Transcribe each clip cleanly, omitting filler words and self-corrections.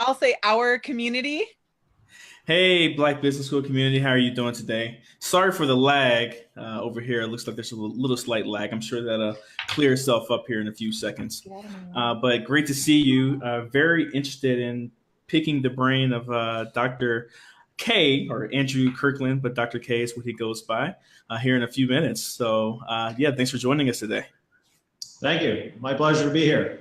I'll say our community. Hey, Black Business School community, how are you doing today? Sorry for the lag over here. It looks like there's a little slight lag. I'm sure that'll clear itself up here in a few seconds. Get out of my way. But great to see you. Very interested in picking the brain of Dr. K, or Andrew Kirkland, but Dr. K is what he goes by here in a few minutes. So, yeah, thanks for joining us today. Thank you. My pleasure to be here.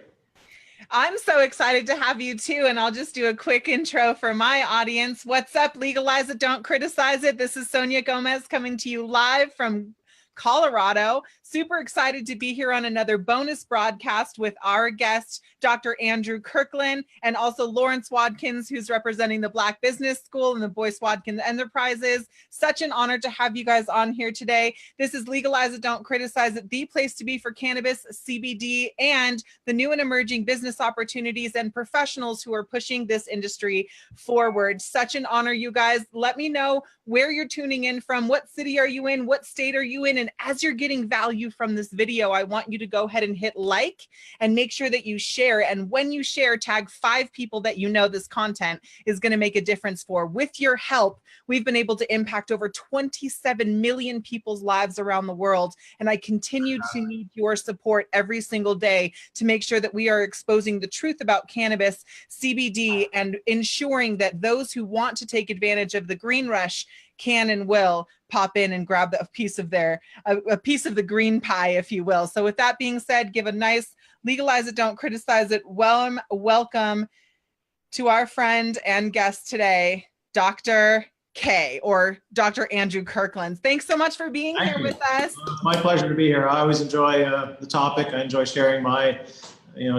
I'm so excited to have you too. And I'll just do a quick intro for my audience. What's up? Legalize it, don't criticize it. This is Sonia Gomez coming to you live from Colorado. Super excited to be here on another bonus broadcast with our guest, Dr. Andrew Kirkland, and also Lawrence Watkins, who's representing the Black Business School and the Boyce Watkins Enterprises. Such an honor to have you guys on here today. This is Legalize It, Don't Criticize It, the place to be for cannabis, CBD, and the new and emerging business opportunities and professionals who are pushing this industry forward. Such an honor, you guys. Let me know where you're tuning in from. What city are you in? What state are you in? And as you're getting value from this video, I want you to go ahead and hit like and make sure that you share. And when you share, tag 5 people that you know this content is going to make a difference for. With your help, we've been able to impact over 27 million people's lives around the world. And I continue to need your support every single day to make sure that we are exposing the truth about cannabis, CBD, and ensuring that those who want to take advantage of the green rush can and will pop in and grab a piece of the green pie, if you will. So with that being said, give a nice legalize it, don't criticize it. Welcome to our friend and guest today, Dr. K, or Dr. Andrew Kirkland. Thanks so much for being here with us. It's my pleasure to be here. I always enjoy the topic. I enjoy sharing my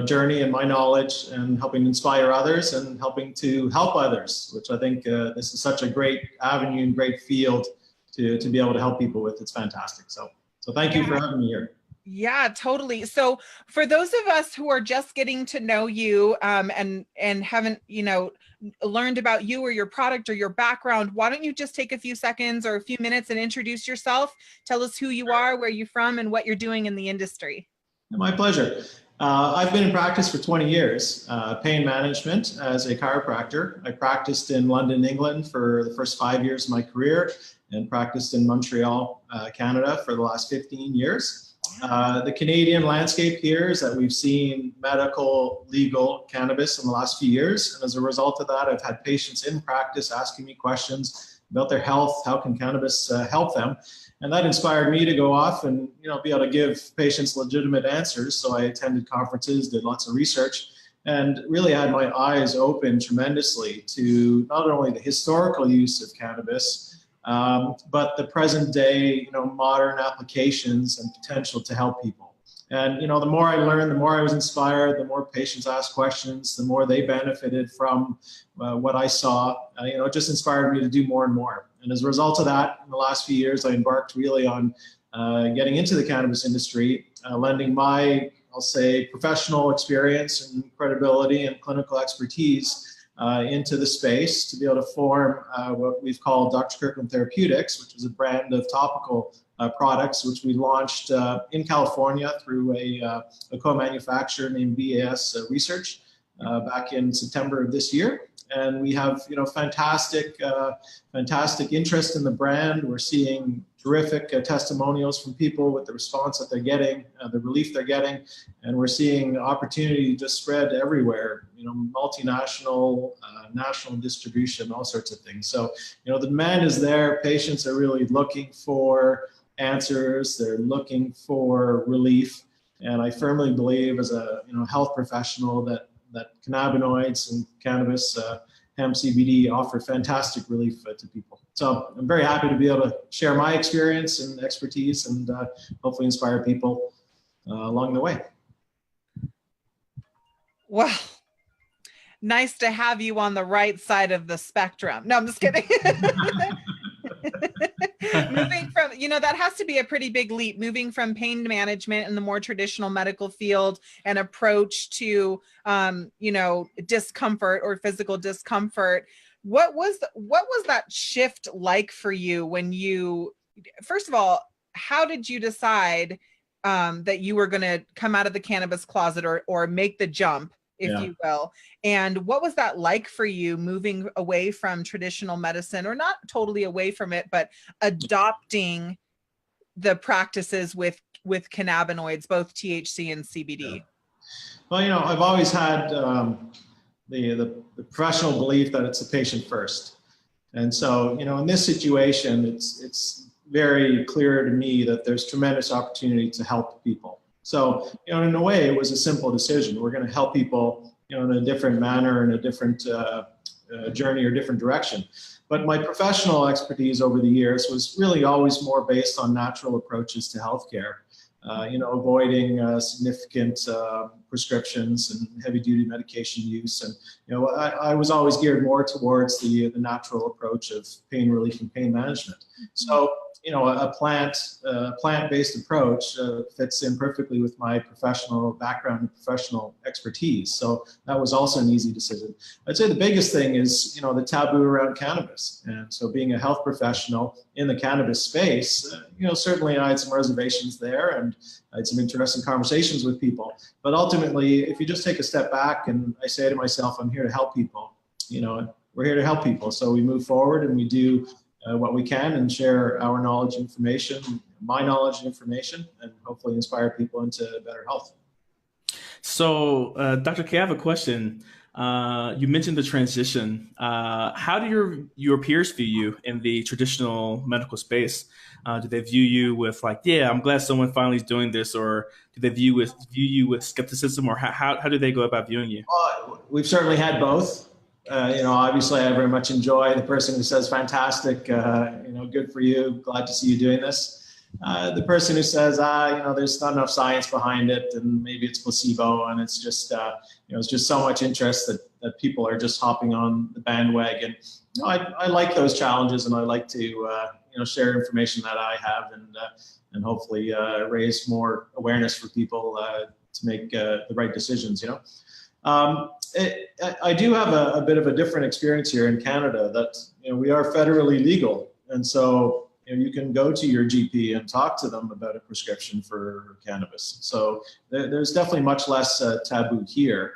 journey and my knowledge and helping inspire others and helping to help others, which I think this is such a great avenue and great field to be able to help people with. It's fantastic. So thank you for having me here. Yeah, totally. So for those of us who are just getting to know you and haven't, learned about you or your product or your background, why don't you just take a few seconds or a few minutes and introduce yourself? Tell us who you are, where you're from, and what you're doing in the industry. My pleasure. I've been in practice for 20 years, pain management as a chiropractor. I practiced in London, England for the first 5 years of my career and practiced in Montreal, Canada for the last 15 years. The Canadian landscape here is that we've seen medical, legal cannabis in the last few years. And as a result of that, I've had patients in practice asking me questions about their health. How can cannabis help them? And that inspired me to go off and be able to give patients legitimate answers. So I attended conferences, did lots of research, and really had my eyes open tremendously to not only the historical use of cannabis, but the present day, modern applications and potential to help people. And the more I learned, the more I was inspired, the more patients asked questions, the more they benefited from what I saw. It just inspired me to do more and more. And as a result of that, in the last few years, I embarked really on getting into the cannabis industry, lending my, I'll say, professional experience and credibility and clinical expertise into the space to be able to form what we've called Dr. Kirkland Therapeutics, which is a brand of topical products, which we launched in California through a co-manufacturer named BAS Research back in September of this year. And we have, fantastic interest in the brand. We're seeing terrific testimonials from people with the response that they're getting, the relief they're getting, and we're seeing opportunity just spread everywhere. Multinational, national distribution, all sorts of things. So, the demand is there. Patients are really looking for answers. They're looking for relief, and I firmly believe, as a health professional, that cannabinoids and cannabis, hemp, CBD offer fantastic relief to people. So I'm very happy to be able to share my experience and expertise and hopefully inspire people along the way. Well, nice to have you on the right side of the spectrum. No, I'm just kidding. Moving from, that has to be a pretty big leap, moving from pain management in the more traditional medical field and approach to, discomfort or physical discomfort. What was that shift like for you when you, first of all, how did you decide that you were going to come out of the cannabis closet or make the jump if you will. And what was that like for you, moving away from traditional medicine, or not totally away from it, but adopting the practices with cannabinoids, both THC and CBD? Yeah. Well, I've always had the professional belief that it's the patient first. And so, in this situation, it's very clear to me that there's tremendous opportunity to help people. So, in a way, it was a simple decision. We're going to help people, in a different manner, in a different journey or different direction. But my professional expertise over the years was really always more based on natural approaches to healthcare. Avoiding significant prescriptions and heavy-duty medication use, and I was always geared more towards the natural approach of pain relief and pain management. So a plant-based approach fits in perfectly with my professional background and professional expertise. So that was also an easy decision. I'd say the biggest thing is the taboo around cannabis, and so being a health professional in the cannabis space, certainly I had some reservations there, and I had some interesting conversations with people. But ultimately, if you just take a step back and I say to myself, I'm here to help people, we're here to help people. So we move forward and we do what we can and share our knowledge, information, my knowledge and information, and hopefully inspire people into better health. So, Dr. K, I have a question. You mentioned the transition. How do your peers view you in the traditional medical space? Do they view you with I'm glad someone finally is doing this, or do they view you with skepticism, or how do they go about viewing you? We've certainly had both. Obviously I very much enjoy the person who says, fantastic, good for you, glad to see you doing this. The person who says, there's not enough science behind it, and maybe it's placebo, and it's just, it's just so much interest that people are just hopping on the bandwagon. I like those challenges, and I like to, share information that I have, and hopefully raise more awareness for people to make the right decisions. I do have a bit of a different experience here in Canada, that we are federally legal, and so you can go to your GP and talk to them about a prescription for cannabis. So there's definitely much less taboo here.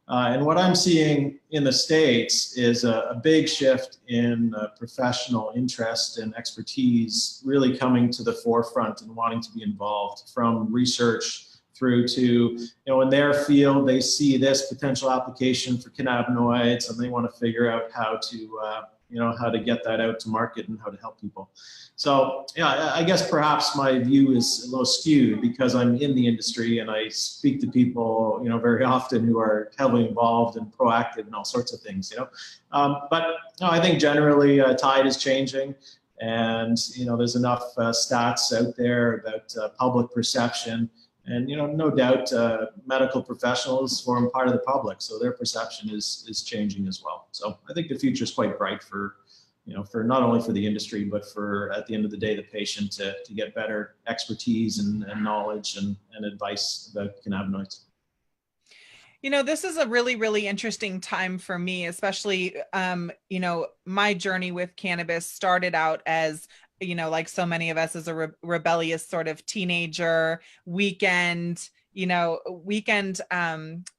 And what I'm seeing in the States is a big shift in professional interest and expertise really coming to the forefront and wanting to be involved, from research through to, in their field, they see this potential application for cannabinoids and they want to figure out how to get that out to market and how to help people. So, I guess perhaps my view is a little skewed because I'm in the industry and I speak to people, very often who are heavily involved and proactive and all sorts of things, But I think generally tide is changing, and, there's enough stats out there about public perception. And, no doubt medical professionals form part of the public, so their perception is changing as well. So I think the future is quite bright for not only for the industry, but for, at the end of the day, the patient to get better expertise and knowledge and advice about cannabinoids. This is a really, really interesting time for me, especially, my journey with cannabis started out as, like so many of us, as a rebellious sort of teenager, weekend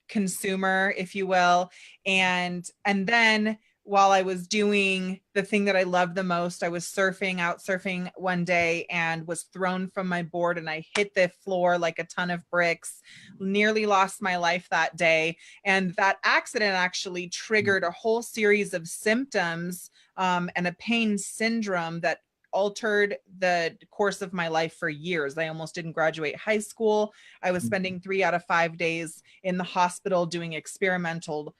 consumer, if you will. And then while I was doing the thing that I loved the most, I was surfing one day and was thrown from my board, and I hit the floor like a ton of bricks, nearly lost my life that day. And that accident actually triggered a whole series of symptoms and a pain syndrome that altered the course of my life for years. I almost didn't graduate high school. I was spending 3 out of 5 days in the hospital doing experimental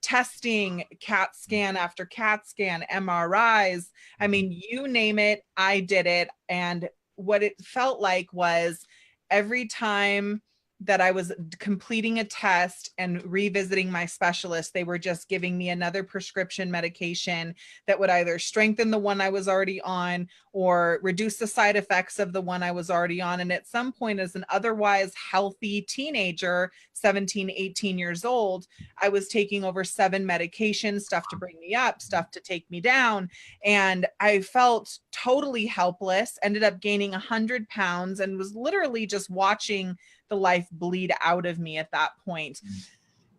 testing, CAT scan after CAT scan, MRIs. I mean, you name it, I did it. And what it felt like was every time that I was completing a test and revisiting my specialist, they were just giving me another prescription medication that would either strengthen the one I was already on or reduce the side effects of the one I was already on. And at some point, as an otherwise healthy teenager, 17, 18 years old, I was taking over 7 medications, stuff to bring me up, stuff to take me down. And I felt totally helpless, ended up gaining 100 pounds, and was literally just watching the life bleed out of me at that point.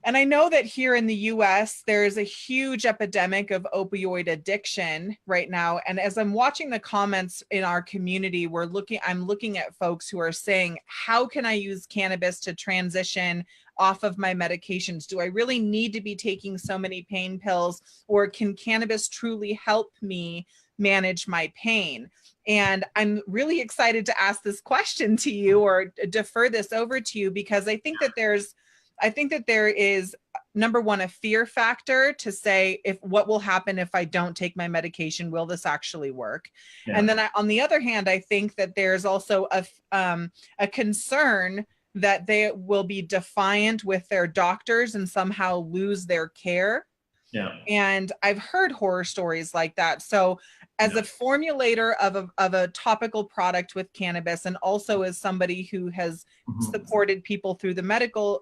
And I know that here in the US, there's a huge epidemic of opioid addiction right now. And as I'm watching the comments in our community, I'm looking at folks who are saying, how can I use cannabis to transition off of my medications? Do I really need to be taking so many pain pills, or can cannabis truly help me manage my pain? And I'm really excited to ask this question to you, or defer this over to you, because I think that there is, number one, a fear factor to say, what will happen if I don't take my medication? Will this actually work? Yeah. And then on the other hand, I think that there's also a concern that they will be defiant with their doctors and somehow lose their care. Yeah. And I've heard horror stories like that. So as a formulator of a topical product with cannabis, and also as somebody who has supported people through the medical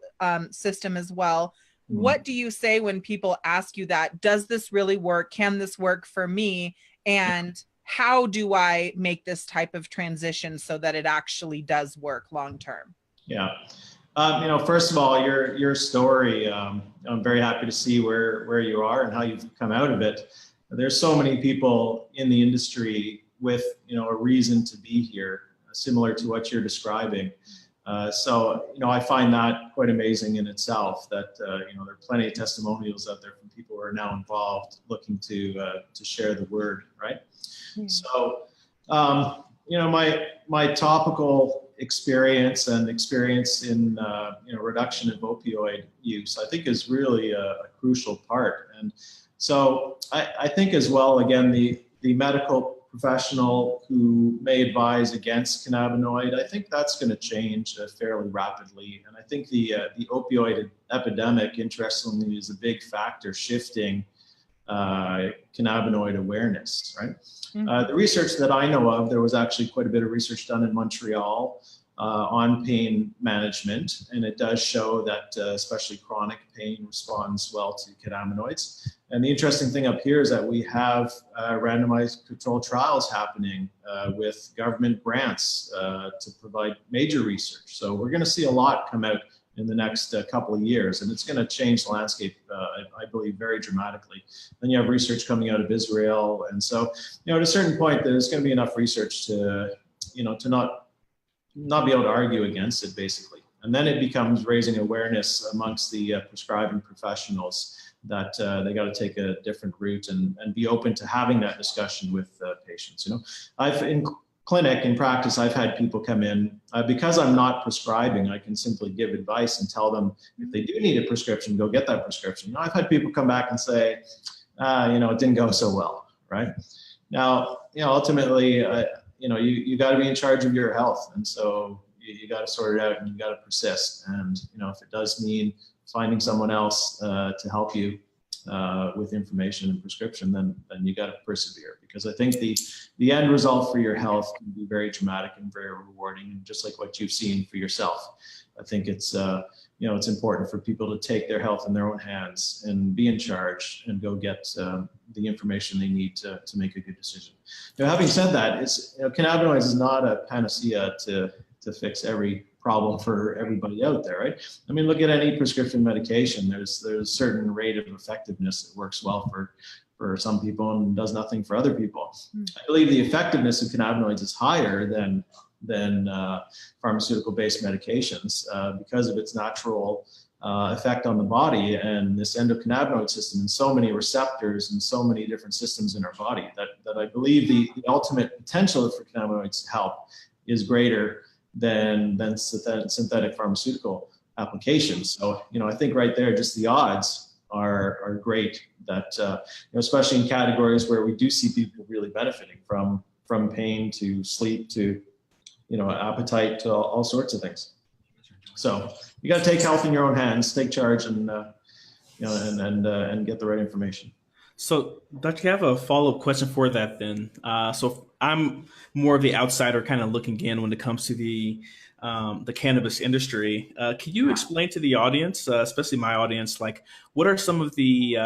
system as well, what do you say when people ask you that? Does this really work? Can this work for me? And how do I make this type of transition so that it actually does work long term? Yeah. First of all, your story, I'm very happy to see where you are and how you've come out of it. There's so many people in the industry with, a reason to be here, similar to what you're describing. So I find that quite amazing in itself, that, there are plenty of testimonials out there from people who are now involved, looking to share the word, right? So, my topical experience in reduction of opioid use, I think, is really a crucial part. And so I think as well, again, the medical professional who may advise against cannabinoid, I think that's going to change fairly rapidly. And I think the opioid epidemic, interestingly, is a big factor shifting cannabinoid awareness, right? The research that I know of, there was actually quite a bit of research done in Montreal on pain management, and it does show that especially chronic pain responds well to cannabinoids. And the interesting thing up here is that we have randomized controlled trials happening with government grants to provide major research. So we're going to see a lot come out in the next couple of years, and it's going to change the landscape, I believe, very dramatically. Then you have research coming out of Israel, and so at a certain point, there's going to be enough research to not be able to argue against it, basically. And then it becomes raising awareness amongst the prescribing professionals that they got to take a different route and be open to having that discussion with patients. In practice, I've had people come in, because I'm not prescribing, I can simply give advice and tell them if they do need a prescription, go get that prescription. I've had people come back and say, it didn't go so well, right? Now, ultimately, you got to be in charge of your health. And so you got to sort it out, and you got to persist. And, if it does mean finding someone else to help you with information and prescription, then you got to persevere, because I think the end result for your health can be very dramatic and very rewarding, and just like what you've seen for yourself. I think it's it's important for people to take their health in their own hands and be in charge and go get the information they need to make a good decision. Having said that, cannabinoids is not a panacea to fix every problem for everybody out there, right? I mean, look at any prescription medication. There's a certain rate of effectiveness that works well for some people and does nothing for other people. I believe the effectiveness of cannabinoids is higher than pharmaceutical-based medications because of its natural effect on the body and this endocannabinoid system, and so many receptors and so many different systems in our body that I believe the ultimate potential for cannabinoids to help is greater than synthetic pharmaceutical applications. So, I think right there, just the odds are great that, especially in categories where we do see people really benefiting from pain to sleep to, appetite to all sorts of things. So you got to take health in your own hands, take charge, and get the right information. So, Dr. I have a follow-up question for that then. So I'm more of the outsider kind of looking in when it comes to the cannabis industry. Can you explain to the audience, especially my audience, like what are some of the,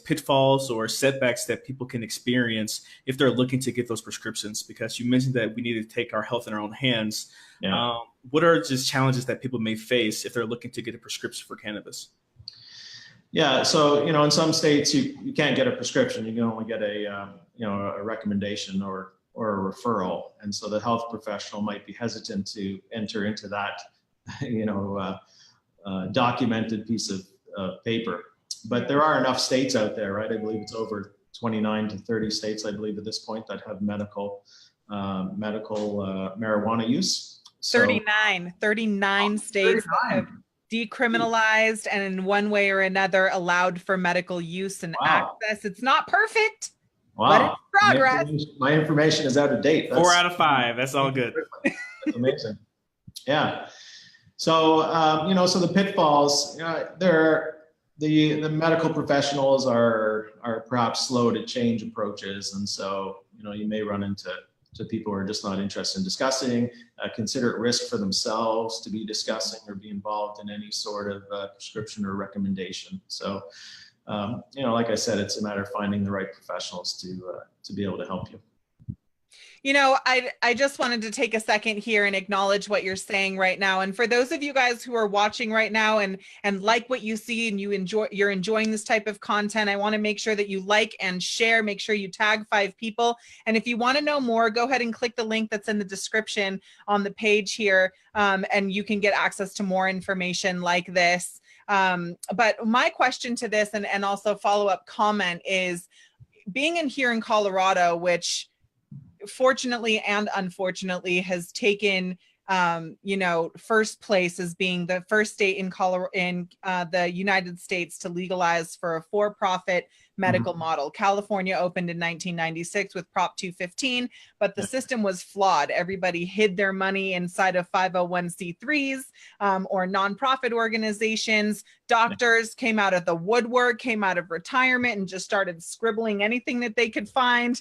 pitfalls or setbacks that people can experience if they're looking to get those prescriptions? Because you mentioned that we need to take our health in our own hands. Yeah. What are just challenges that people may face if they're looking to get a prescription for cannabis? Yeah, so in some states you can't get a prescription. You can only get a recommendation or a referral, and so the health professional might be hesitant to enter into that documented piece of paper. But there are enough states out there, right? I believe it's over 29 to 30 states, I believe, at this point that have medical marijuana use. So, 39 states that have decriminalized and in one way or another allowed for medical use and access. It's not perfect, but it's progress. My information is out of date. 4 out of 5. That's all good. That's amazing. Yeah. So, so the pitfalls, the medical professionals are perhaps slow to change approaches. And so, you may run into people who are just not interested in discussing, consider it risk for themselves to be discussing or be involved in any sort of prescription or recommendation. So, like I said, it's a matter of finding the right professionals to be able to help you. I just wanted to take a second here and acknowledge what you're saying right now. And for those of you guys who are watching right now and like what you see and you're enjoying this type of content, I want to make sure that you like and share, make sure you tag 5 people. And if you want to know more, go ahead and click the link that's in the description on the page here. And you can get access to more information like this. But my question to this and also follow-up comment is, being in here in Colorado, which fortunately and unfortunately has taken first place as being the first state in the United States to legalize for a for-profit medical model. California opened in 1996 with Prop 215, but the system was flawed. Everybody hid their money inside of 501c3s or nonprofit organizations. Doctors came out of the woodwork, came out of retirement and just started scribbling anything that they could find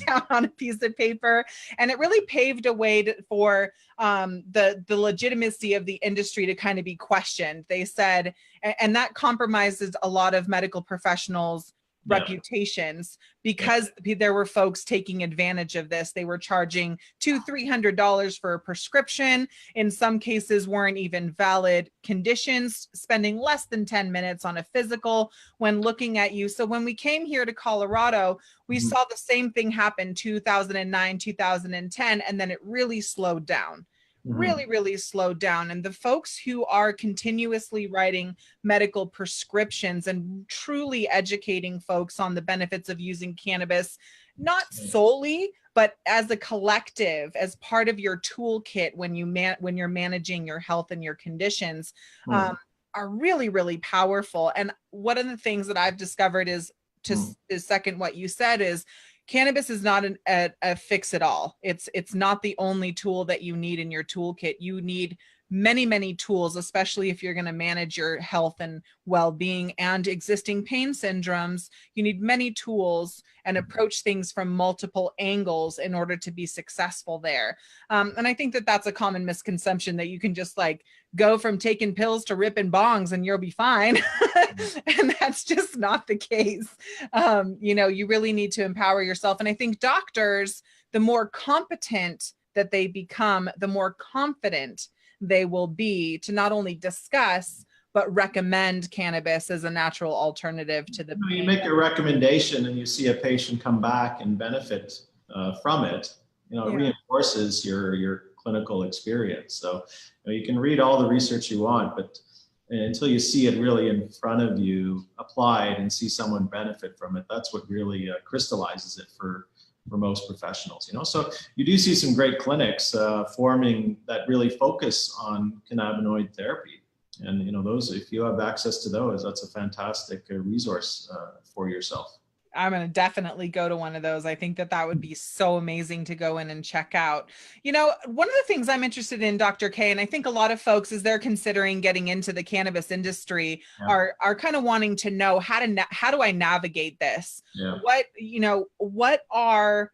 down on a piece of paper. And it really paved a way for the legitimacy of the industry to kind of be questioned. They said, and that compromises a lot of medical professionals' reputations because there were folks taking advantage of this. They were charging $200-300 for a prescription. In some cases weren't even valid conditions, spending less than 10 minutes on a physical when looking at you. So when we came here to Colorado, we saw the same thing happen 2009, 2010, and then it really slowed down. Really slowed down. And the folks who are continuously writing medical prescriptions and truly educating folks on the benefits of using cannabis, not solely, but as a collective, as part of your toolkit when you're managing your health and your conditions, are really, really powerful. And one of the things that I've discovered is, to second what you said, is cannabis is not a fix-it-all. It's not the only tool that you need in your toolkit. You need many, many tools, especially if you're going to manage your health and well-being and existing pain syndromes. You need many tools and approach things from multiple angles in order to be successful there. And I think that that's a common misconception, that you can just like go from taking pills to ripping bongs and you'll be fine. And that's just not the case. You really need to empower yourself. And I think doctors, the more competent that they become, the more confident they will be to not only discuss, but recommend cannabis as a natural alternative to the pain. You make a recommendation and you see a patient come back and benefit from it, it reinforces your clinical experience. So you can read all the research you want, but until you see it really in front of you applied and see someone benefit from it, that's what really crystallizes it for most professionals. So you do see some great clinics forming that really focus on cannabinoid therapy, and those, if you have access to those, that's a fantastic resource for yourself. I'm going to definitely go to one of those. I think that would be so amazing to go in and check out. One of the things I'm interested in, Dr. K, and I think a lot of folks, as they're considering getting into the cannabis industry, are kind of wanting to know how do I navigate this? What are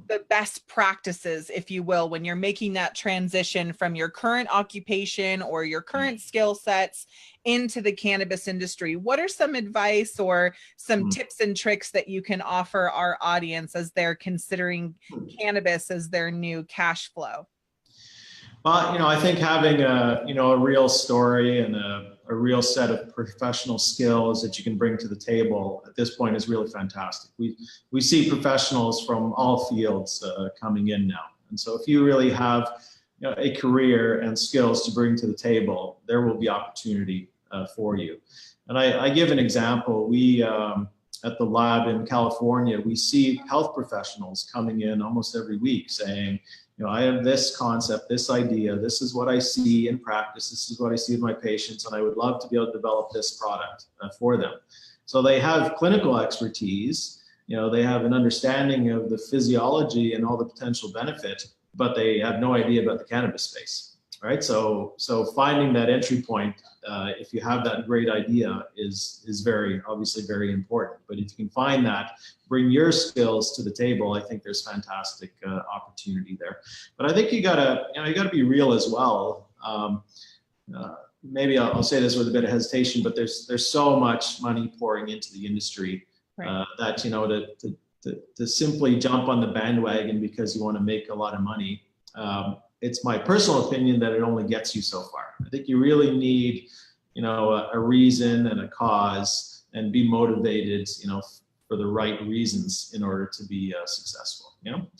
the best practices, if you will, when you're making that transition from your current occupation or your current skill sets into the cannabis industry? What are some advice or some tips and tricks that you can offer our audience as they're considering cannabis as their new cash flow? Well, I think having a real story and a real set of professional skills that you can bring to the table at this point is really fantastic. We see professionals from all fields coming in now. And so if you really have a career and skills to bring to the table, there will be opportunity for you. And I give an example. We, at the lab in California, we see health professionals coming in almost every week saying, I have this concept, this idea, this is what I see in practice, this is what I see with my patients, and I would love to be able to develop this product for them. So they have clinical expertise, they have an understanding of the physiology and all the potential benefit, but they have no idea about the cannabis space, right? So finding that entry point, if you have that great idea, is obviously very important. But if you can find that, bring your skills to the table, I think there's fantastic opportunity there. But I think you gotta be real as well. Maybe I'll say this with a bit of hesitation, but there's so much money pouring into the industry that to simply jump on the bandwagon because you want to make a lot of money. It's my personal opinion that it only gets you so far. I think you really need, a reason and a cause, and be motivated, for the right reasons in order to be successful.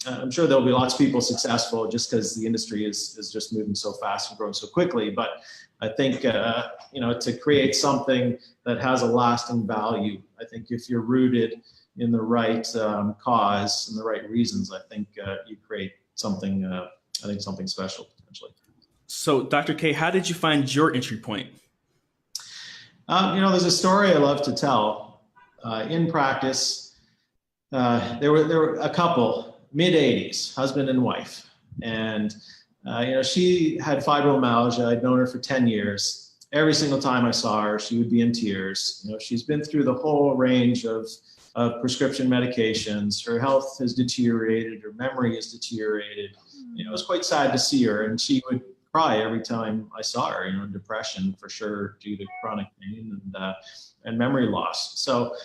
I'm sure there'll be lots of people successful just because the industry is just moving so fast and growing so quickly. But I think, to create something that has a lasting value, I think if you're rooted in the right cause and the right reasons, I think you create something. Something special potentially. So, Dr. K, how did you find your entry point? There's a story I love to tell. In practice, there were a couple, mid-80s, husband and wife, and she had fibromyalgia. I'd known her for 10 years. Every single time I saw her, she would be in tears. She's been through the whole range of prescription medications. Her health has deteriorated. Her memory has deteriorated. It was quite sad to see her, and she would cry every time I saw her. Depression for sure due to chronic pain and memory loss. So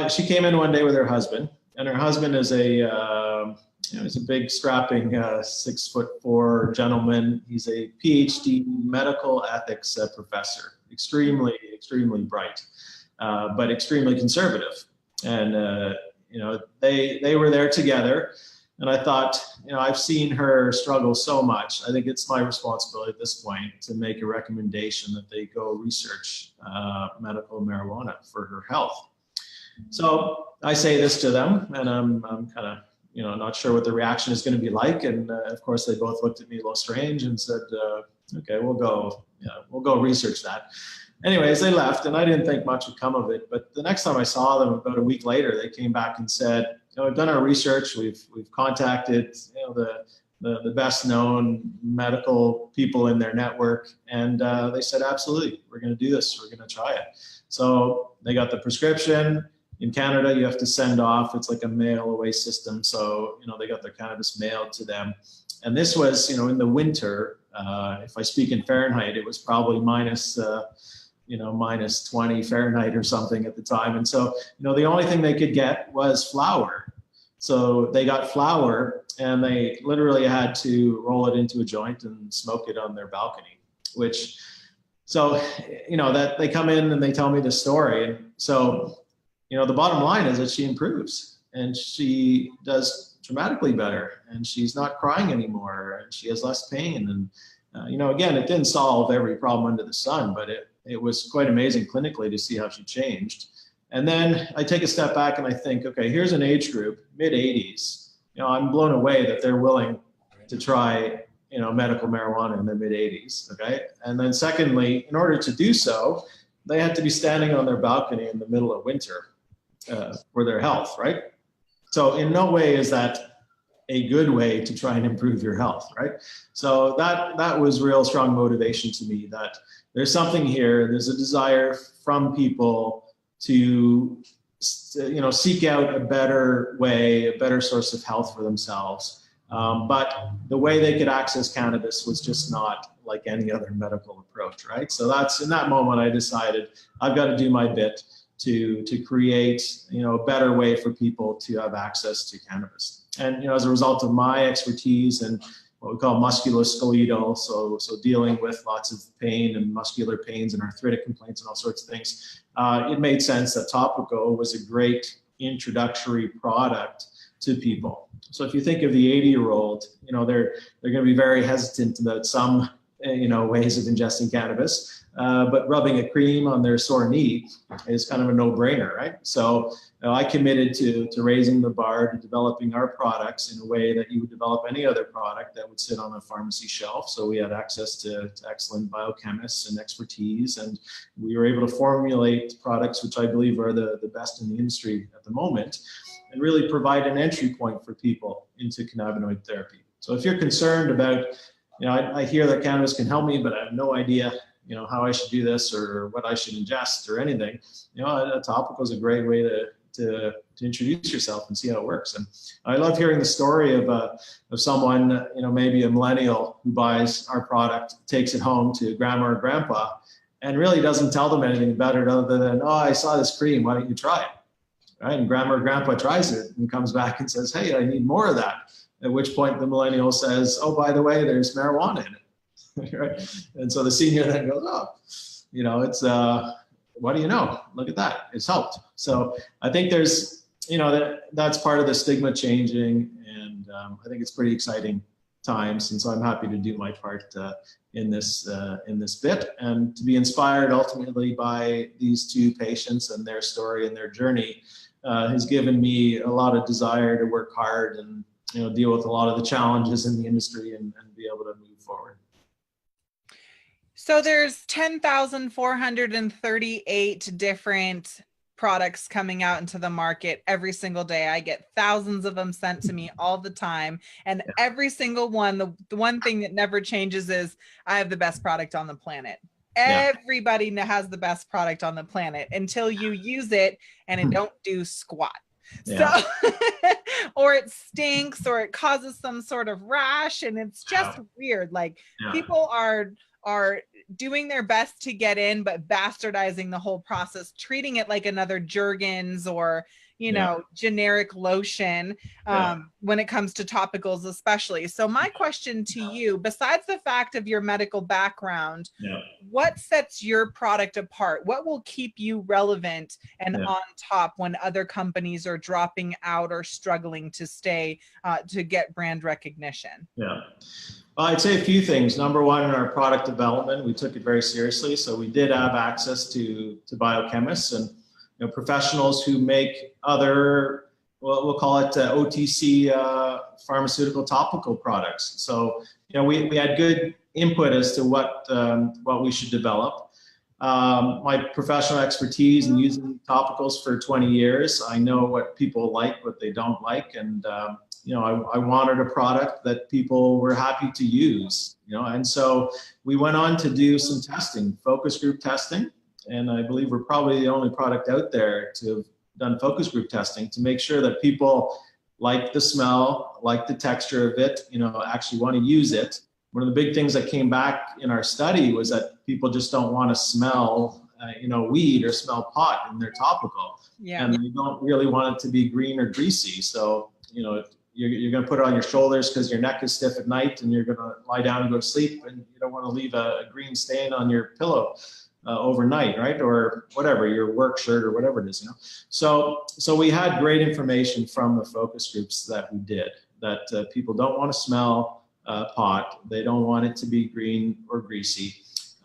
she came in one day with her husband, and her husband is he's a big strapping 6'4" gentleman. He's a PhD medical ethics professor, extremely bright, but extremely conservative. And they were there together. And I thought, I've seen her struggle so much. I think it's my responsibility at this point to make a recommendation that they go research medical marijuana for her health. So I say this to them, and I'm kind of, not sure what the reaction is going to be like. And of course, they both looked at me a little strange and said, "Okay, we'll go research that." Anyways, they left, and I didn't think much would come of it. But the next time I saw them, about a week later, they came back and said, "We've done our research. We've contacted the best known medical people in their network, and they said, absolutely, we're going to do this. We're going to try it." So they got the prescription. In Canada, you have to send off. It's like a mail away system. So they got their cannabis mailed to them, and this was in the winter. If I speak in Fahrenheit, it was probably minus 20 Fahrenheit or something at the time. And so, the only thing they could get was flour. So they got flour, and they literally had to roll it into a joint and smoke it on their balcony, that they come in and they tell me the story. And so, the bottom line is that she improves, and she does dramatically better, and she's not crying anymore, and she has less pain. And, again, it didn't solve every problem under the sun, but it was quite amazing clinically to see how she changed. And then I take a step back and I think, okay, here's an age group, mid-80s. I'm blown away that they're willing to try, medical marijuana in their mid-80s, okay? And then secondly, in order to do so, they had to be standing on their balcony in the middle of winter for their health, right? So in no way is that a good way to try and improve your health, right? So that was real strong motivation to me, that there's something here. There's a desire from people to seek out a better way, a better source of health for themselves. But the way they could access cannabis was just not like any other medical approach, right? So that's in that moment I decided I've got to do my bit to create a better way for people to have access to cannabis. And as a result of my expertise and what we call musculoskeletal, so dealing with lots of pain and muscular pains and arthritic complaints and all sorts of things, it made sense that Topical was a great introductory product to people. So if you think of the 80-year-old, they're going to be very hesitant about some ways of ingesting cannabis, but rubbing a cream on their sore knee is kind of a no-brainer, right? So I committed to raising the bar, to developing our products in a way that you would develop any other product that would sit on a pharmacy shelf. So we had access to excellent biochemists and expertise, and we were able to formulate products which I believe are the best in the industry at the moment, and really provide an entry point for people into cannabinoid therapy. So if you're concerned about, I hear that cannabis can help me, but I have no idea, how I should do this or what I should ingest or anything, a topical is a great way to introduce yourself and see how it works. And I love hearing the story of someone, maybe a millennial who buys our product, takes it home to grandma or grandpa, and really doesn't tell them anything about it other than, oh, I saw this cream, why don't you try it? Right? And grandma or grandpa tries it and comes back and says, hey, I need more of that. At which point the millennial says, oh, by the way, there's marijuana in it. Right? And so the senior then goes, oh, it's, what do you know? Look at that. It's helped. So I think there's, that's part of the stigma changing. And I think it's pretty exciting times. And so I'm happy to do my part in this bit, and to be inspired ultimately by these two patients and their story and their journey has given me a lot of desire to work hard and deal with a lot of the challenges in the industry and be able to move forward. So there's 10,438 different products coming out into the market every single day. I get thousands of them sent to me all the time. And every single one, the one thing that never changes is I have the best product on the planet. Everybody has the best product on the planet until you use it and it don't do squat. So, or it stinks or it causes some sort of rash, and it's just weird. Like people are doing their best to get in, but bastardizing the whole process, treating it like another Jergens or, generic lotion when it comes to topicals, especially. So my question to you, besides the fact of your medical background, what sets your product apart? What will keep you relevant and on top when other companies are dropping out or struggling to stay, to get brand recognition? Well, I'd say a few things. Number one, in our product development, we took it very seriously. So we did have access to biochemists and professionals who make other, we'll call it OTC pharmaceutical topical products. So we had good input as to what we should develop. My professional expertise in using topicals for 20 years, I know what people like, what they don't like, and I wanted a product that people were happy to use, and so we went on to do some testing, focus group testing, and I believe we're probably the only product out there to have done focus group testing to make sure that people like the smell, like the texture of it, actually want to use it. One of the big things that came back in our study was that people just don't want to smell, weed or smell pot in their topical, and they don't really want it to be green or greasy. So, you're going to put it on your shoulders because your neck is stiff at night and you're going to lie down and go to sleep, and you don't want to leave a green stain on your pillow overnight, right? Or whatever, your work shirt or whatever it is, So we had great information from the focus groups that we did, that people don't want to smell pot. They don't want it to be green or greasy.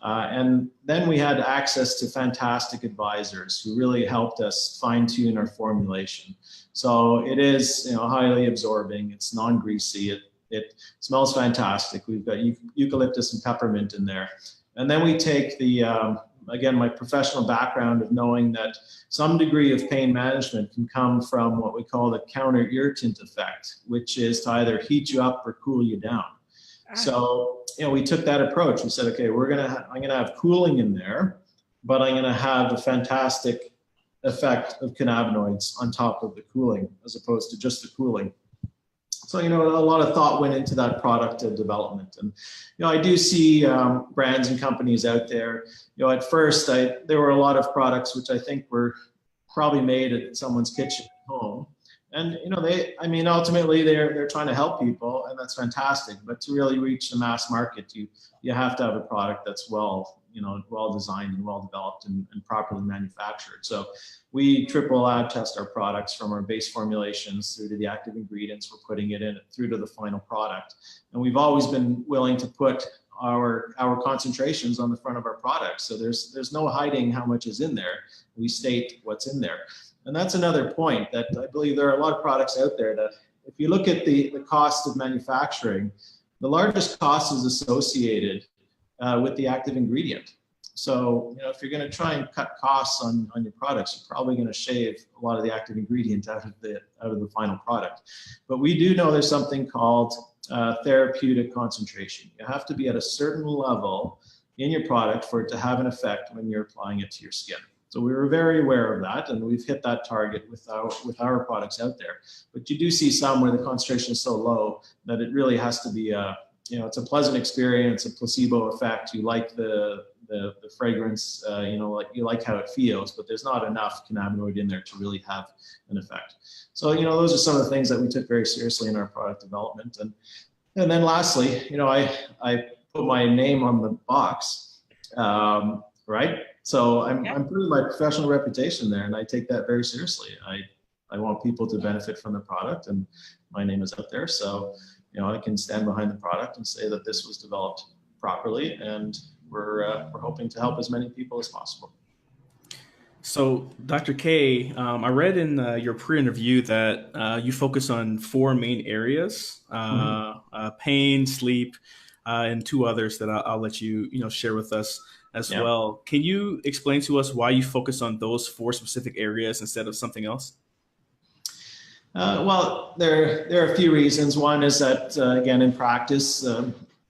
And then we had access to fantastic advisors who really helped us fine tune our formulation. So it is, highly absorbing. It's non-greasy. It smells fantastic. We've got eucalyptus and peppermint in there. And then we take the, again, my professional background of knowing that some degree of pain management can come from what we call the counter irritant effect, which is to either heat you up or cool you down. So, we took that approach. We said, okay, I'm going to have cooling in there, but I'm going to have a fantastic effect of cannabinoids on top of the cooling, as opposed to just the cooling. So, a lot of thought went into that product development. And, I do see brands and companies out there. At first, there were a lot of products which I think were probably made at someone's kitchen at home. And ultimately they're trying to help people, and that's fantastic. But to really reach the mass market, you have to have a product that's well designed and well developed and properly manufactured. So we triple lab test our products from our base formulations through to the active ingredients we're putting it in, through to the final product. And we've always been willing to put our concentrations on the front of our products. So there's no hiding how much is in there. We state what's in there. And that's another point, that I believe there are a lot of products out there that if you look at the cost of manufacturing, the largest cost is associated with the active ingredient. So, if you're going to try and cut costs on your products, you're probably going to shave a lot of the active ingredient out of the final product. But we do know there's something called therapeutic concentration. You have to be at a certain level in your product for it to have an effect when you're applying it to your skin. So we were very aware of that, and we've hit that target with our products out there. But you do see some where the concentration is so low that it really has to be it's a pleasant experience, a placebo effect. You like the fragrance, you like how it feels, but there's not enough cannabinoid in there to really have an effect. So those are some of the things that we took very seriously in our product development. And then lastly, I put my name on the box, right? So I'm putting my professional reputation there, and I take that very seriously. I want people to benefit from the product, and my name is up there. So I can stand behind the product and say that this was developed properly, and we're hoping to help as many people as possible. So, Dr. K, I read in your pre-interview that you focus on 4 main areas: pain, sleep, and 2 others that I'll let you share with us as well. Can you explain to us why you focus on those 4 specific areas instead of something else? Well, there are a few reasons. One is that, again, in practice,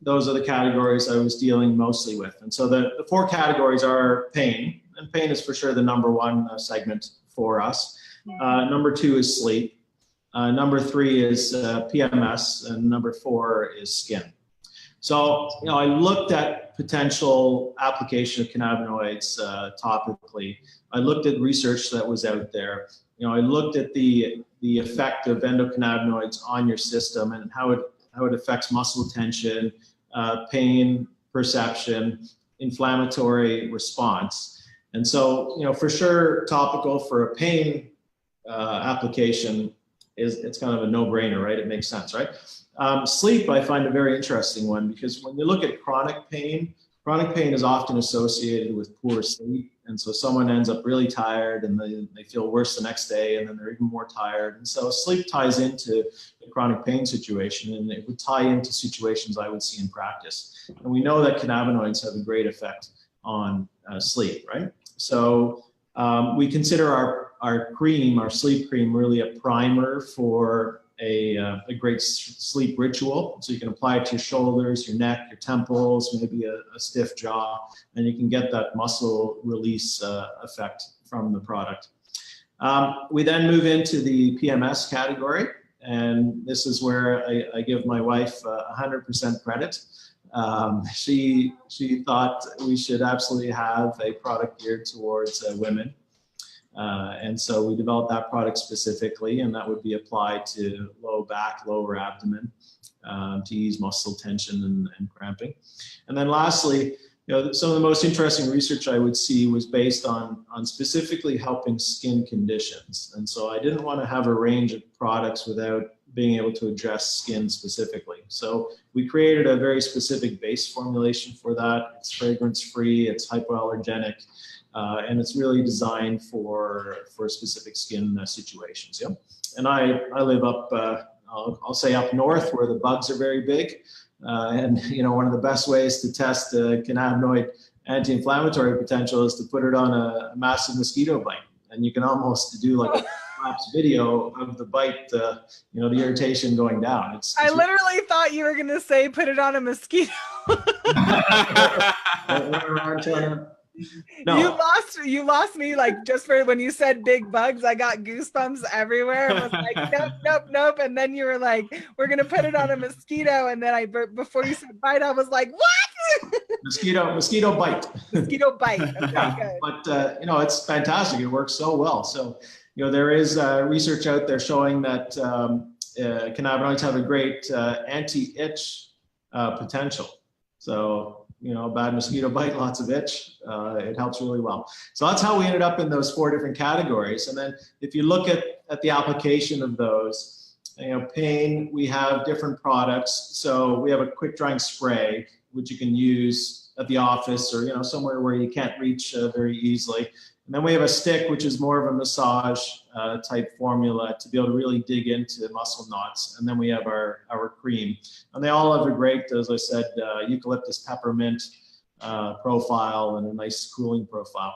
those are the categories I was dealing mostly with. And so the 4 categories are pain, and pain is for sure the number 1 segment for us. Number 2 is sleep. Number 3 is PMS, and number 4 is skin. So, I looked at potential application of cannabinoids topically. I looked at research that was out there. I looked at the effect of endocannabinoids on your system and how it affects muscle tension, pain perception, inflammatory response. And so, for sure, topical for a pain application it's kind of a no-brainer, right? It makes sense, right? Sleep, I find a very interesting one, because when you look at chronic pain is often associated with poor sleep. And so someone ends up really tired, and they feel worse the next day, and then they're even more tired. And so sleep ties into the chronic pain situation, and it would tie into situations I would see in practice. And we know that cannabinoids have a great effect on sleep, right? So we consider our cream, our sleep cream, really a primer for a great sleep ritual. So you can apply it to your shoulders, your neck, your temples, maybe a stiff jaw, and you can get that muscle release effect from the product. We then move into the PMS category, and this is where I give my wife 100% credit. She thought we should absolutely have a product geared towards women. And so we developed that product specifically, and that would be applied to low back, lower abdomen, to ease muscle tension and cramping. And then lastly, some of the most interesting research I would see was based on specifically helping skin conditions. And so I didn't want to have a range of products without being able to address skin specifically. So we created a very specific base formulation for that. It's fragrance-free, it's hypoallergenic, and it's really designed for specific skin situations. Yeah, and I live up, I'll say up north, where the bugs are very big, and one of the best ways to test cannabinoid anti-inflammatory potential is to put it on a massive mosquito bite, and you can almost do like a lapse video of the bite, the irritation going down. I literally thought you were gonna say put it on a mosquito. No. You lost me, like, just for when you said big bugs. I got goosebumps everywhere. I was like, nope. And then you were like, we're gonna put it on a mosquito, and then before you said bite, I was like, what? Mosquito bite. Mosquito bite. Okay, good. But it's fantastic. It works so well. So there is research out there showing that cannabinoids have a great anti-itch potential. So, a bad mosquito bite, lots of itch, it helps really well. So that's how we ended up in those 4 different categories. And then if you look at the application of those, pain, we have different products. So we have a quick drying spray, which you can use at the office or, somewhere where you can't reach very easily. And then we have a stick, which is more of a massage type formula to be able to really dig into muscle knots. And then we have our cream. And they all have a great, as I said, eucalyptus peppermint profile and a nice cooling profile.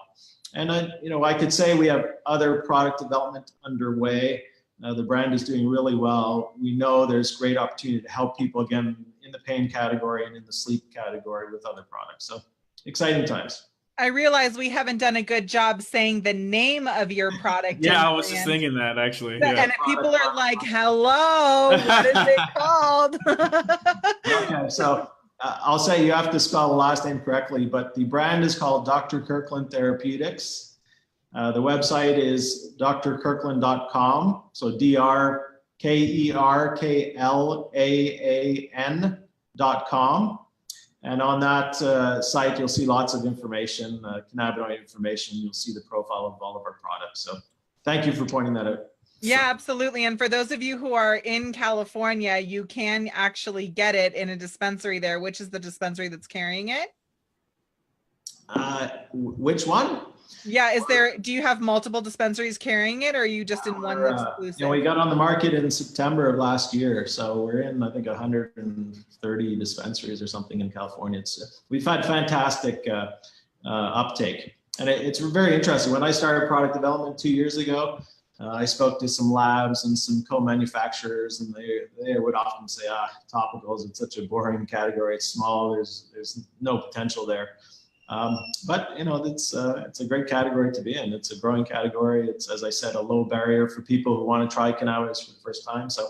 And I could say we have other product development underway. The brand is doing really well. We know there's great opportunity to help people, again, in the pain category and in the sleep category with other products. So exciting times. I realize we haven't done a good job saying the name of your product. Yeah, I was just thinking that, actually. Yeah. And people are like, hello, what is it called? Okay, so I'll say you have to spell the last name correctly, but the brand is called Dr. Kerklaan Therapeutics. The website is drkerklaan.com, so drkerklaan.com. And on that site, you'll see lots of information, cannabinoid information. You'll see the profile of all of our products. So thank you for pointing that out. Yeah, absolutely. And for those of you who are in California, you can actually get it in a dispensary there. Which is the dispensary that's carrying it? Which one? Yeah, do you have multiple dispensaries carrying it, or are you just in one that's exclusive? We got on the market in September of last year, so we're in, I think, 130 dispensaries or something in California. We've had fantastic uptake, and it's very interesting. When I started product development 2 years ago, I spoke to some labs and some co-manufacturers, and they would often say, topicals, it's such a boring category, it's small, there's no potential there. But it's a great category to be in. It's a growing category. It's, as I said, a low barrier for people who want to try cannabis for the first time. So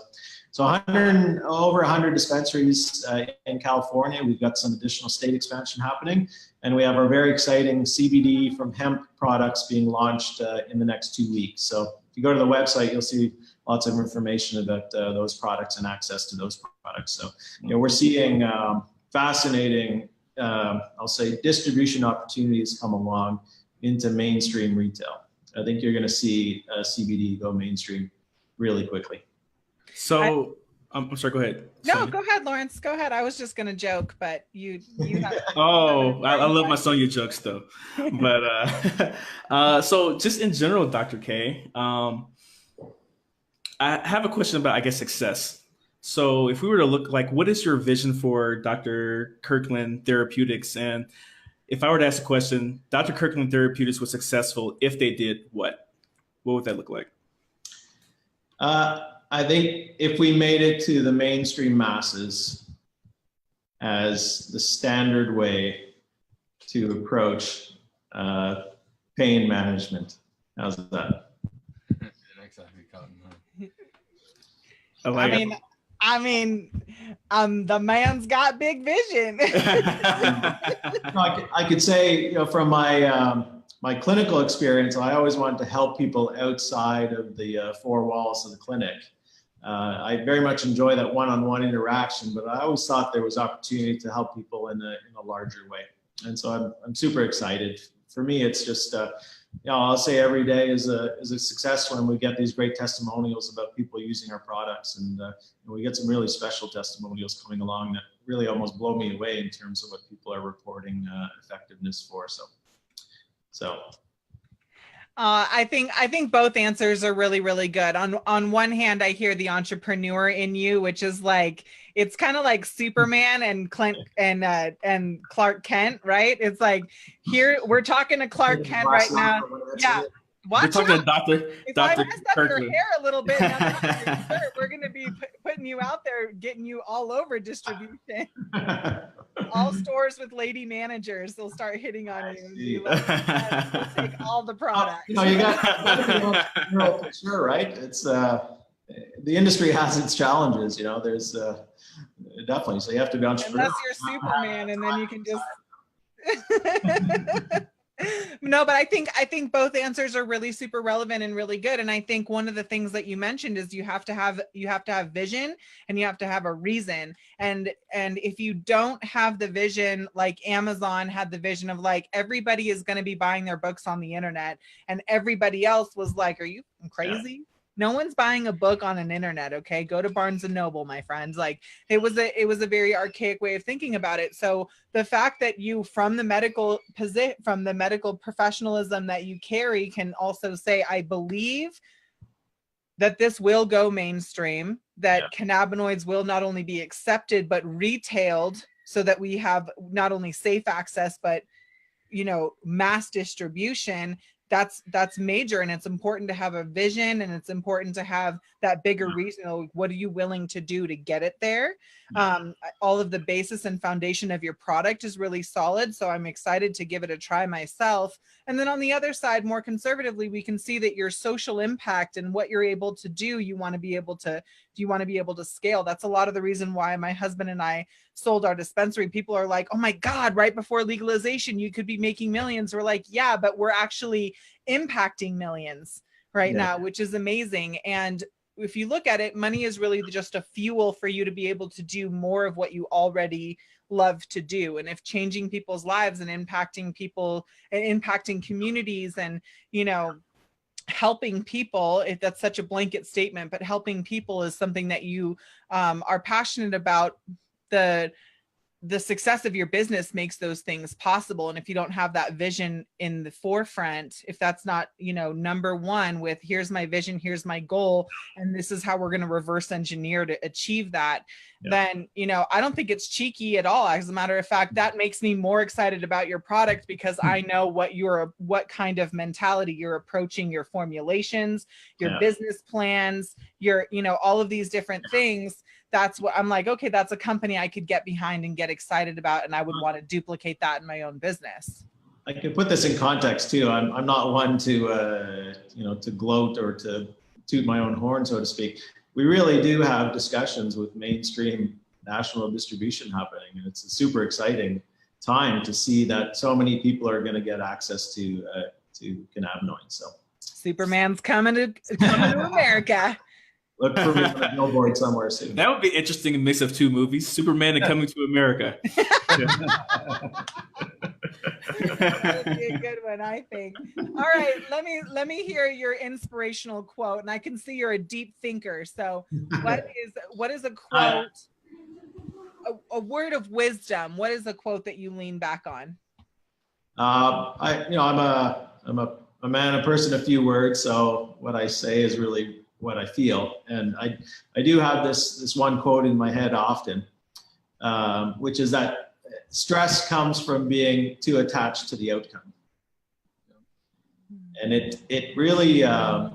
over 100 dispensaries in California. We've got some additional state expansion happening, and we have our very exciting CBD from hemp products being launched in the next 2 weeks. So if you go to the website, you'll see lots of information about those products and access to those products. So we're seeing fascinating, I'll say, distribution opportunities come along into mainstream retail. I think you're going to see CBD go mainstream really quickly. So, I'm sorry, go ahead. No, Sonia. Go ahead, Lawrence. Go ahead. I was just going to joke, but you have. Oh, I love my Sonia jokes though. But so just in general, Dr. K, I have a question about, I guess, success. So if we were to look, what is your vision for Dr. Kerklaan Therapeutics? And if I were to ask a question, Dr. Kerklaan Therapeutics was successful if they did what? What would that look like? I think if we made it to the mainstream masses as the standard way to approach pain management. How's that? I mean, the man's got big vision. I could say, from my clinical experience, I always wanted to help people outside of the 4 walls of the clinic. I very much enjoy that one-on-one interaction, but I always thought there was opportunity to help people in a larger way. And so I'm super excited. For me, it's just, I'll say every day is a success when we get these great testimonials about people using our products. And we get some really special testimonials coming along that really almost blow me away in terms of what people are reporting effectiveness for. So. I think both answers are really, really good. On one hand, I hear the entrepreneur in you, which is it's kind of like Superman and Clark Kent, right? It's like, here we're talking to Clark Kent right now. Yeah. We're talking to Dr. If I messed up your hair a little bit, we're going to be putting you out there, getting you all over distribution. All stores with lady managers, they'll start hitting on you. We'll take all the products. You got to be sure, right? It's the industry has its challenges. There's definitely, so you have to be entrepreneurial. Unless you're Superman, and then you can just. No, but I think both answers are really super relevant and really good. And I think one of the things that you mentioned is you have to have vision, and you have to have a reason. And if you don't have the vision, like Amazon had the vision of like, everybody is going to be buying their books on the internet, and everybody else was like, are you crazy? No one's buying a book on an internet. Okay. Go to Barnes and Noble, my friends. Like, it was a very archaic way of thinking about it. So the fact that you, from the medical professionalism that you carry, can also say, I believe that this will go mainstream, that cannabinoids will not only be accepted, but retailed, so that we have not only safe access, but, you know, mass distribution. That's major. And it's important to have a vision, and it's important to have that bigger reason. Like, what are you willing to do to get it there? All of the basis and foundation of your product is really solid. So I'm excited to give it a try myself. And then on the other side, more conservatively, we can see that your social impact and what you're able to do, you want to be able to scale. That's a lot of the reason why my husband and I sold our dispensary. People are like, oh my God, right before legalization, you could be making millions. We're like, yeah, but we're actually impacting millions right now, which is amazing. And if you look at it, money is really just a fuel for you to be able to do more of what you already love to do. And if changing people's lives and impacting people and impacting communities and, you know, helping people, if that's such a blanket statement, but helping people is something that you are passionate about, the success of your business makes those things possible. And if you don't have that vision in the forefront, if that's not, you know, number one with, here's my vision, here's my goal, and this is how we're going to reverse engineer to achieve that, then, you know, I don't think it's cheeky at all. As a matter of fact, that makes me more excited about your product, because I know what kind of mentality you're approaching your formulations, your business plans, your, you know, all of these different things. That's what I'm like, okay, that's a company I could get behind and get excited about, and I would want to duplicate that in my own business. I can put this in context too. I'm not one to to gloat or to toot my own horn, so to speak. We really do have discussions with mainstream national distribution happening, and it's a super exciting time to see that so many people are going to get access to cannabinoids. So Superman's coming to America. Look for me on a billboard somewhere soon. That would be an interesting mix of two movies: Superman and Coming to America. That would be a good one, I think. All right, let me hear your inspirational quote, and I can see you're a deep thinker. So, what is a quote? A word of wisdom. What is a quote that you lean back on? I'm a man, a person, a few words. So what I say is really what I feel. And I do have this one quote in my head often, which is that stress comes from being too attached to the outcome. And it really, I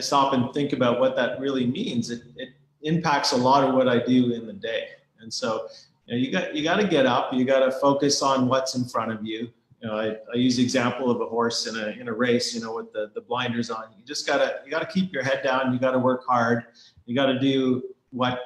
stop and think about what that really means. It impacts a lot of what I do in the day. And so, you got to get up, you got to focus on what's in front of you. I use the example of a horse in a race, with the blinders on. You gotta keep your head down. You got to work hard. You got to do what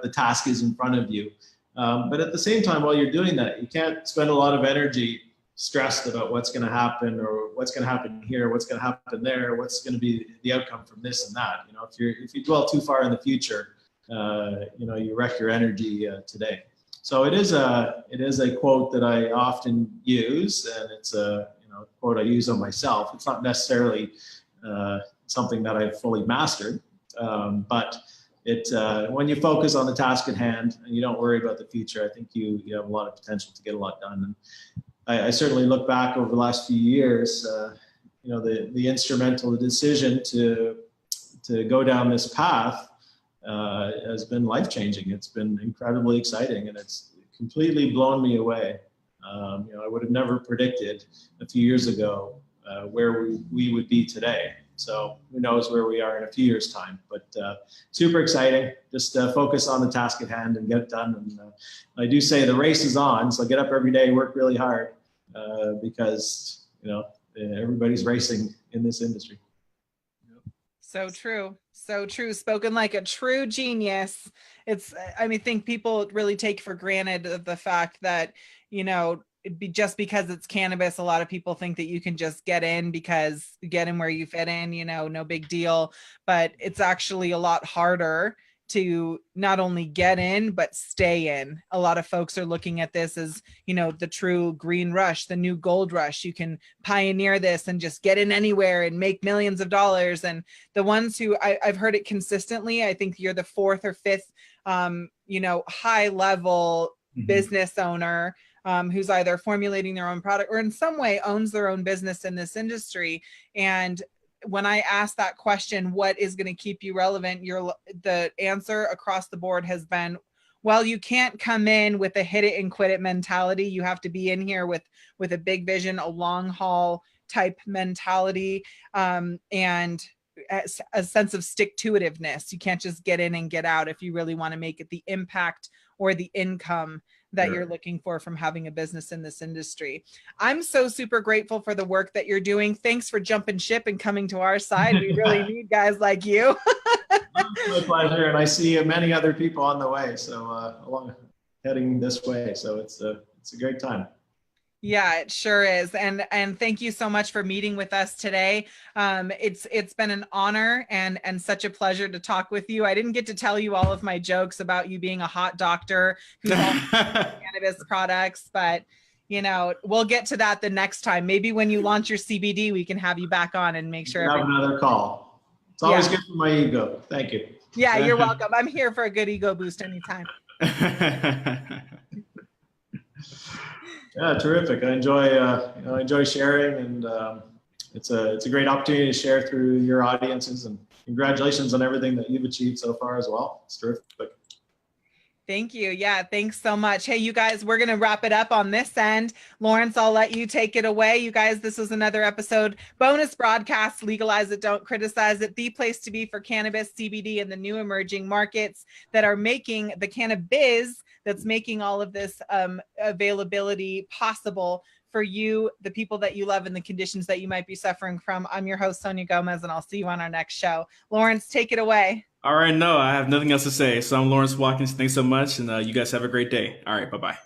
the task is in front of you. But at the same time, while you're doing that, you can't spend a lot of energy stressed about what's going to happen, or what's going to happen here, what's going to happen there, what's going to be the outcome from this and that. If you dwell too far in the future, you wreck your energy today. So it is a quote that I often use, and it's a quote I use on myself. It's not necessarily something that I've fully mastered, but when you focus on the task at hand and you don't worry about the future, I think you have a lot of potential to get a lot done. And I certainly look back over the last few years, the instrumental decision to go down this path has been life-changing. It's been incredibly exciting, and it's completely blown me away. I would have never predicted a few years ago where we would be today. So who knows where we are in a few years' time, but super exciting. Just focus on the task at hand and get it done. And I do say the race is on, so get up every day, work really hard, because everybody's racing in this industry. So true. So true. Spoken like a true genius. I think people really take for granted the fact that, just because it's cannabis, a lot of people think that you can just get in where you fit in, no big deal. But it's actually a lot harder to not only get in, but stay in. A lot of folks are looking at this as, the true green rush, the new gold rush. You can pioneer this and just get in anywhere and make millions of dollars. And the ones who I've heard it consistently, I think you're the fourth or fifth, high level business owner who's either formulating their own product or in some way owns their own business in this industry. And when I ask that question, what is going to keep you relevant? The answer across the board has been, well, you can't come in with a hit it and quit it mentality. You have to be in here with a big vision, a long haul type mentality, and a sense of stick-to-itiveness. You can't just get in and get out if you really want to make it the impact or the income that you're looking for from having a business in this industry. I'm so super grateful for the work that you're doing. Thanks for jumping ship and coming to our side. We really need guys like you. My pleasure. And I see many other people on the way. So heading this way. So it's a great time. Yeah, it sure is. And thank you so much for meeting with us today. It's been an honor and such a pleasure to talk with you. I didn't get to tell you all of my jokes about you being a hot doctor who's all cannabis products, but we'll get to that the next time. Maybe when you launch your CBD, we can have you back on and make sure. Have another call. It's always good for my ego. Thank you. Yeah, you're welcome. I'm here for a good ego boost anytime. Yeah, terrific. I enjoy sharing, and it's a great opportunity to share through your audiences. And congratulations on everything that you've achieved so far as well. It's terrific. Thank you. Yeah, thanks so much. Hey, you guys, we're going to wrap it up on this end. Lawrence, I'll let you take it away. You guys, this was another episode, bonus broadcast, Legalize It, Don't Criticize It, the place to be for cannabis, CBD, and the new emerging markets that are making the cannabis, that's making all of this availability possible for you, the people that you love, and the conditions that you might be suffering from. I'm your host, Sonia Gomez, and I'll see you on our next show. Lawrence, take it away. All right, no, I have nothing else to say. So I'm Lawrence Watkins. Thanks so much, and you guys have a great day. All right, bye-bye.